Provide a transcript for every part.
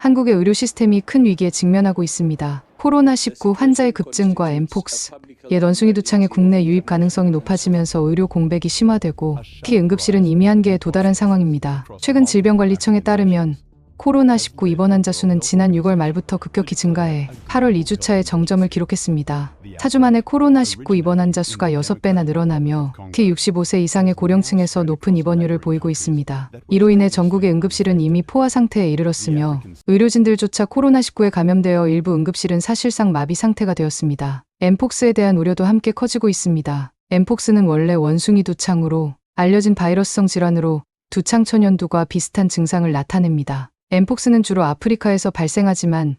한국의 의료 시스템이 큰 위기에 직면하고 있습니다. 코로나19 환자의 급증과 엠폭스, 옛 원숭이 두창의 국내 유입 가능성이 높아지면서 의료 공백이 심화되고 특히 응급실은 이미 한계에 도달한 상황입니다. 최근 질병관리청에 따르면 코로나19 입원 환자 수는 지난 6월 말부터 급격히 증가해 8월 2주차에 정점을 기록했습니다. 4주 만에 코로나19 입원 환자 수가 6배나 늘어나며 특히 65세 이상의 고령층에서 높은 입원율을 보이고 있습니다. 이로 인해 전국의 응급실은 이미 포화 상태에 이르렀으며 의료진들조차 코로나19에 감염되어 일부 응급실은 사실상 마비 상태가 되었습니다. 엠폭스에 대한 우려도 함께 커지고 있습니다. 엠폭스는 원래 원숭이 두창으로 알려진 바이러스성 질환으로 두창 천연두과 비슷한 증상을 나타냅니다. 엠폭스는 주로 아프리카에서 발생하지만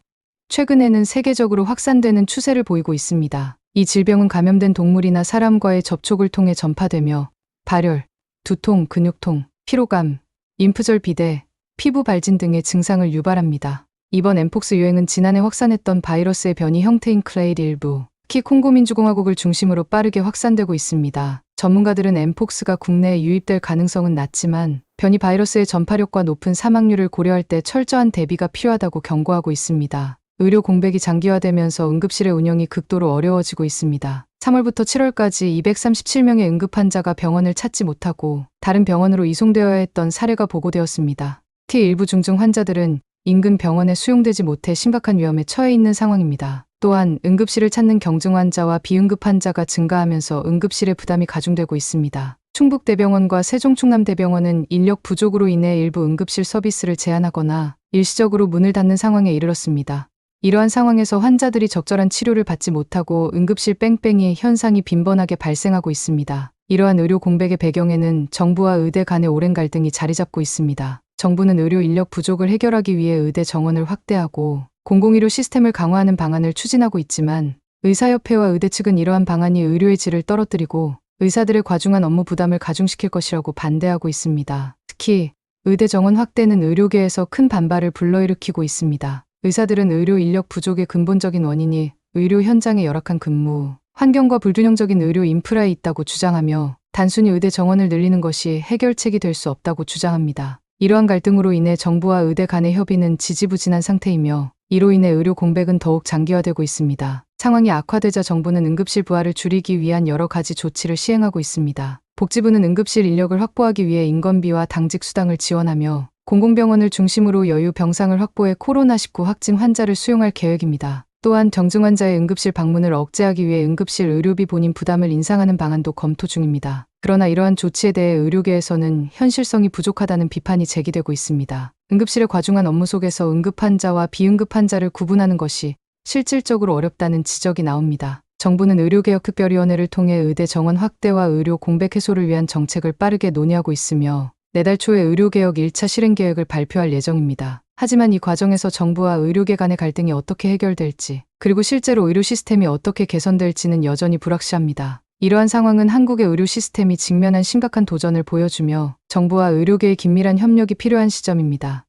최근에는 세계적으로 확산되는 추세를 보이고 있습니다. 이 질병은 감염된 동물이나 사람과의 접촉을 통해 전파되며 발열, 두통, 근육통, 피로감, 림프절 비대, 피부 발진 등의 증상을 유발합니다. 이번 엠폭스 유행은 지난해 확산했던 바이러스의 변이 형태인 클레이드 일부, 특히 콩고 민주공화국을 중심으로 빠르게 확산되고 있습니다. 전문가들은 엠폭스가 국내에 유입될 가능성은 낮지만 변이 바이러스의 전파력과 높은 사망률을 고려할 때 철저한 대비가 필요하다고 경고하고 있습니다. 의료 공백이 장기화되면서 응급실의 운영이 극도로 어려워지고 있습니다. 3월부터 7월까지 237명의 응급 환자가 병원을 찾지 못하고 다른 병원으로 이송되어야 했던 사례가 보고되었습니다. 특히 일부 중증 환자들은 인근 병원에 수용되지 못해 심각한 위험에 처해 있는 상황입니다. 또한 응급실을 찾는 경증 환자와 비응급 환자가 증가하면서 응급실의 부담이 가중되고 있습니다. 충북대병원과 세종충남대병원은 인력 부족으로 인해 일부 응급실 서비스를 제한하거나 일시적으로 문을 닫는 상황에 이르렀습니다. 이러한 상황에서 환자들이 적절한 치료를 받지 못하고 응급실 뺑뺑이 현상이 빈번하게 발생하고 있습니다. 이러한 의료 공백의 배경에는 정부와 의대 간의 오랜 갈등이 자리 잡고 있습니다. 정부는 의료 인력 부족을 해결하기 위해 의대 정원을 확대하고 공공의료 시스템을 강화하는 방안을 추진하고 있지만 의사협회와 의대 측은 이러한 방안이 의료의 질을 떨어뜨리고 의사들의 과중한 업무 부담을 가중시킬 것이라고 반대하고 있습니다. 특히 의대 정원 확대는 의료계에서 큰 반발을 불러일으키고 있습니다. 의사들은 의료 인력 부족의 근본적인 원인이 의료 현장의 열악한 근무, 환경과 불균형적인 의료 인프라에 있다고 주장하며 단순히 의대 정원을 늘리는 것이 해결책이 될 수 없다고 주장합니다. 이러한 갈등으로 인해 정부와 의대 간의 협의는 지지부진한 상태이며 이로 인해 의료 공백은 더욱 장기화되고 있습니다. 상황이 악화되자 정부는 응급실 부하를 줄이기 위한 여러 가지 조치를 시행하고 있습니다. 복지부는 응급실 인력을 확보하기 위해 인건비와 당직 수당을 지원하며 공공병원을 중심으로 여유 병상을 확보해 코로나19 확진 환자를 수용할 계획입니다. 또한 경증 환자의 응급실 방문을 억제하기 위해 응급실 의료비 본인 부담을 인상하는 방안도 검토 중입니다. 그러나 이러한 조치에 대해 의료계에서는 현실성이 부족하다는 비판이 제기되고 있습니다. 응급실의 과중한 업무 속에서 응급 환자와 비응급 환자를 구분하는 것이 실질적으로 어렵다는 지적이 나옵니다. 정부는 의료개혁특별위원회를 통해 의대 정원 확대와 의료 공백 해소를 위한 정책을 빠르게 논의하고 있으며 내달 초에 의료개혁 1차 실행 계획을 발표할 예정입니다. 하지만 이 과정에서 정부와 의료계 간의 갈등이 어떻게 해결될지, 그리고 실제로 의료 시스템이 어떻게 개선될지는 여전히 불확실합니다. 이러한 상황은 한국의 의료 시스템이 직면한 심각한 도전을 보여주며 정부와 의료계의 긴밀한 협력이 필요한 시점입니다.